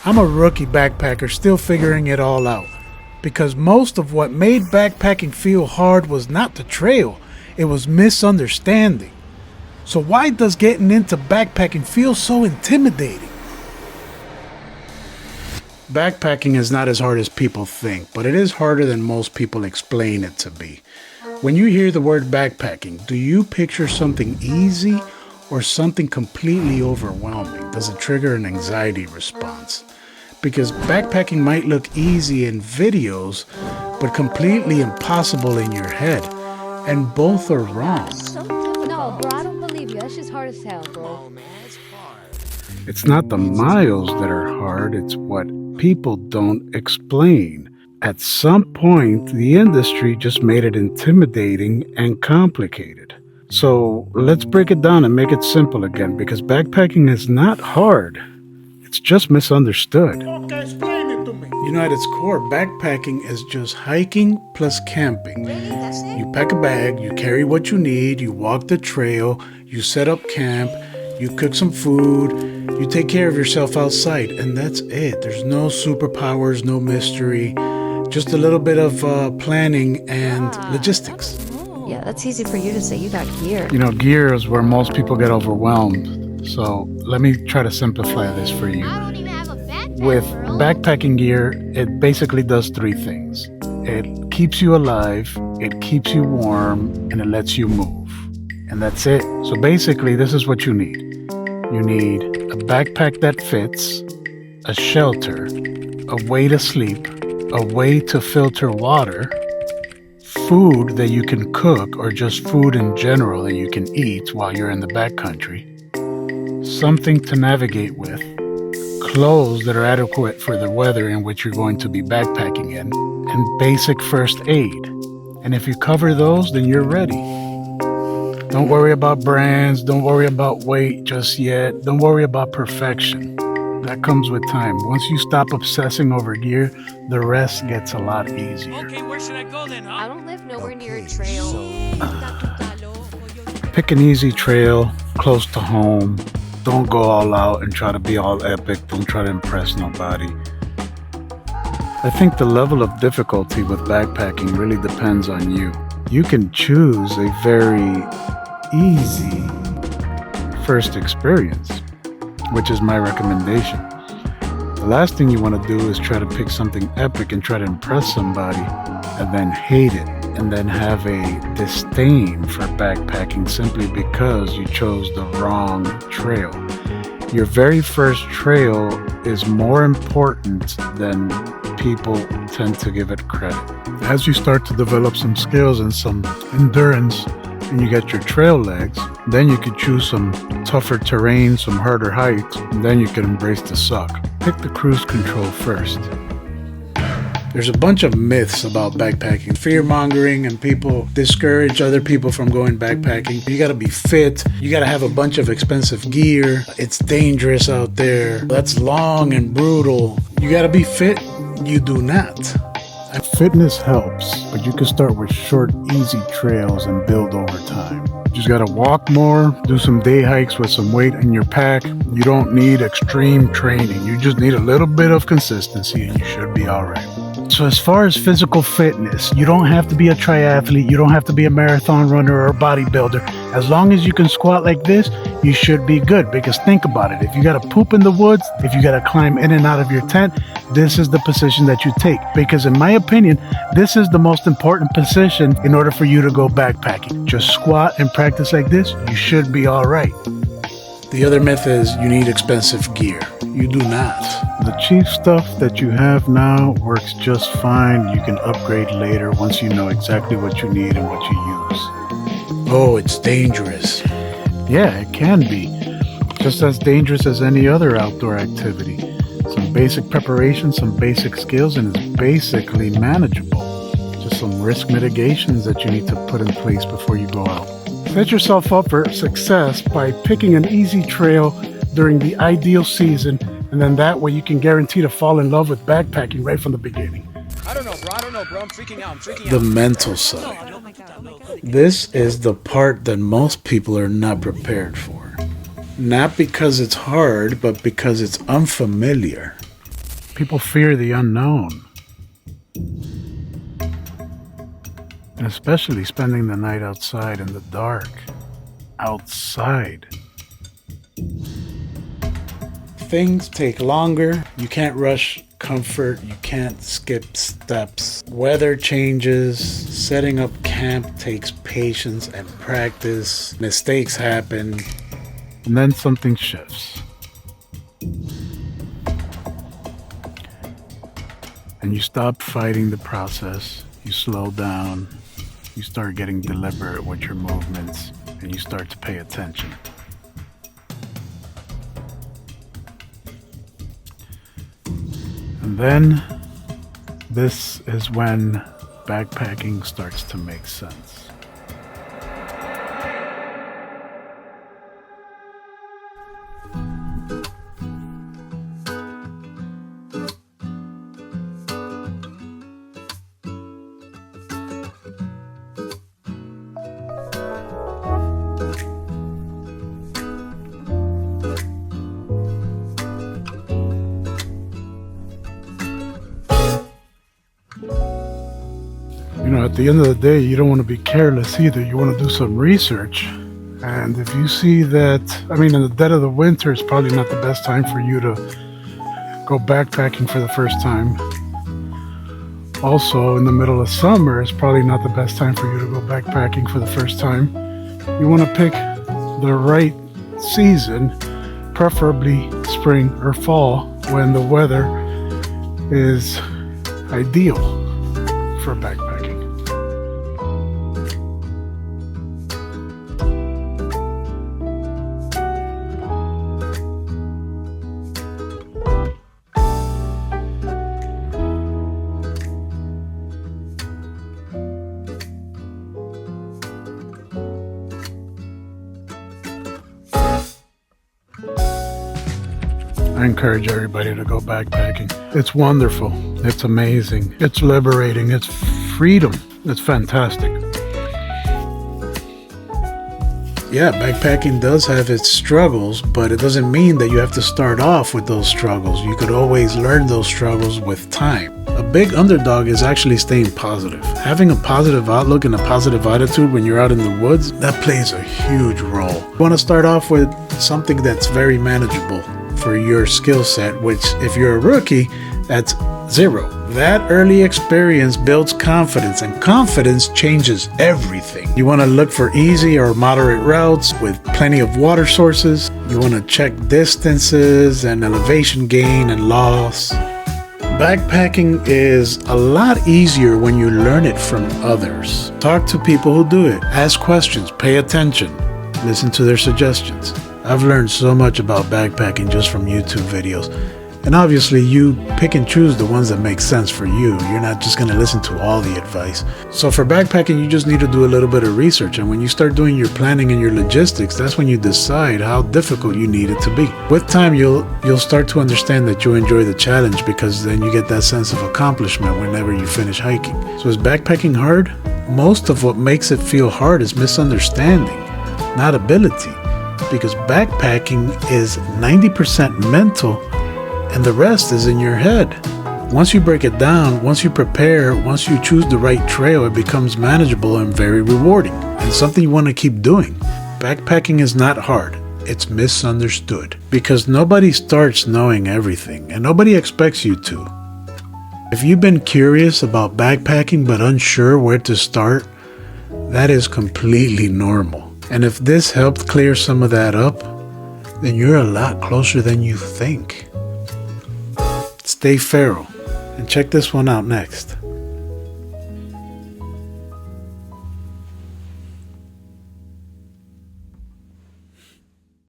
I'm a rookie backpacker still figuring it all out, because most of what made backpacking feel hard was not the trail, it was misunderstanding. So why does getting into backpacking feel so intimidating? Backpacking is not as hard as people think, but it is harder than most people explain it to be. When you hear the word backpacking, do you picture something easy or something completely overwhelming? Does it trigger an anxiety response? Because backpacking might look easy in videos, but completely impossible in your head. And both are wrong. No, bro, I don't believe you. That's just hard as hell, bro. It's not the miles that are hard, it's what people don't explain. At some point, the industry just made it intimidating and complicated. So let's break it down and make it simple again, because backpacking is not hard. It's just misunderstood. Okay, explain it to me. You know, at its core, backpacking is just hiking plus camping. Really? That's it? You pack a bag, you carry what you need, you walk the trail, you set up camp, you cook some food, you take care of yourself outside, and that's it. There's no superpowers, no mystery, just a little bit of planning and logistics. Yeah, that's easy for you to say. You got gear. You know, gear is where most people get overwhelmed. So let me try to simplify this for you. I don't even have a backpack. With backpacking gear, it basically does three things. It keeps you alive, it keeps you warm, and it lets you move. And that's it. So basically, this is what you need. You need a backpack that fits, a shelter, a way to sleep, a way to filter water, food that you can cook or just food in general that you can eat while you're in the backcountry, something to navigate with, clothes that are adequate for the weather in which you're going to be backpacking in, and basic first aid. And if you cover those, then you're ready. Don't worry about brands, don't worry about weight just yet, don't worry about perfection. That comes with time. Once you stop obsessing over gear, the rest gets a lot easier. Okay, where should I go then, huh? I don't live nowhere near a trail. Pick an easy trail, close to home. Don't go all out and try to be all epic. Don't try to impress nobody. I think the level of difficulty with backpacking really depends on you. You can choose a very easy first experience, which is my recommendation. The last thing you want to do is try to pick something epic and try to impress somebody and then hate it and then have a disdain for backpacking simply because you chose the wrong trail. Your very first trail is more important than people tend to give it credit. As you start to develop some skills and some endurance, and you get your trail legs, then you could choose some tougher terrain, some harder hikes, and then you can embrace the suck. Pick the cruise control first. There's a bunch of myths about backpacking, fear-mongering, and people discourage other people from going backpacking. You gotta be fit, you gotta have a bunch of expensive gear, it's dangerous out there, that's long and brutal. You gotta be fit, you do not. Fitness helps, but you can start with short, easy trails and build over time. You just gotta walk more, do some day hikes with some weight in your pack. You don't need extreme training. You just need a little bit of consistency and you should be all right. So as far as physical fitness, you don't have to be a triathlete. You don't have to be a marathon runner or a bodybuilder. As long as you can squat like this, you should be good. Because think about it. If you got to poop in the woods, if you got to climb in and out of your tent, this is the position that you take. Because in my opinion, this is the most important position in order for you to go backpacking. Just squat and practice like this, you should be all right. The other myth is you need expensive gear. You do not. The cheap stuff that you have now works just fine. You can upgrade later once you know exactly what you need and what you use. Oh, it's dangerous. Yeah, it can be. Just as dangerous as any other outdoor activity. Some basic preparation, some basic skills, and it's basically manageable. Just some risk mitigations that you need to put in place before you go out. Set yourself up for success by picking an easy trail during the ideal season, and then that way you can guarantee to fall in love with backpacking right from the beginning. I don't know, bro. I'm freaking out. The mental side. This is the part that most people are not prepared for. Not because it's hard, but because it's unfamiliar. People fear the unknown. And especially spending the night outside in the dark. Outside. Things take longer. You can't rush comfort. You can't skip steps. Weather changes. Setting up camp takes patience and practice. Mistakes happen. And then something shifts. And you stop fighting the process. You slow down. You start getting deliberate with your movements. And you start to pay attention. And then, this is when backpacking starts to make sense. At the end of the day, you don't want to be careless either. You want to do some research. And if you see that, in the dead of the winter, it's probably not the best time for you to go backpacking for the first time. Also, in the middle of summer, it's probably not the best time for you to go backpacking for the first time. You want to pick the right season, preferably spring or fall, when the weather is ideal for backpacking. I encourage everybody to go backpacking. It's wonderful. It's amazing. It's liberating. It's freedom. It's fantastic. Yeah, backpacking does have its struggles, but it doesn't mean that you have to start off with those struggles. You could always learn those struggles with time. A big underdog is actually staying positive. Having a positive outlook and a positive attitude when you're out in the woods, that plays a huge role. You want to start off with something that's very manageable for your skill set, which if you're a rookie, that's 0. That early experience builds confidence, and confidence changes everything. You want to look for easy or moderate routes with plenty of water sources. You want to check distances and elevation gain and loss. Backpacking is a lot easier when you learn it from others. Talk to people who do it. Ask questions. Pay attention. Listen to their suggestions. I've learned so much about backpacking just from YouTube videos. And obviously you pick and choose the ones that make sense for you. You're not just going to listen to all the advice. So for backpacking, you just need to do a little bit of research. And when you start doing your planning and your logistics, that's when you decide how difficult you need it to be. With time, you'll start to understand that you enjoy the challenge, because then you get that sense of accomplishment whenever you finish hiking. So is backpacking hard? Most of what makes it feel hard is misunderstanding, not ability. Because backpacking is 90% mental and the rest is in your head. Once you break it down, once you prepare, once you choose the right trail, it becomes manageable and very rewarding, and something you want to keep doing. Backpacking is not hard. It's misunderstood, because nobody starts knowing everything, and nobody expects you to. If you've been curious about backpacking but unsure where to start, that is completely normal. And if this helped clear some of that up, then you're a lot closer than you think. Stay feral, and check this one out next.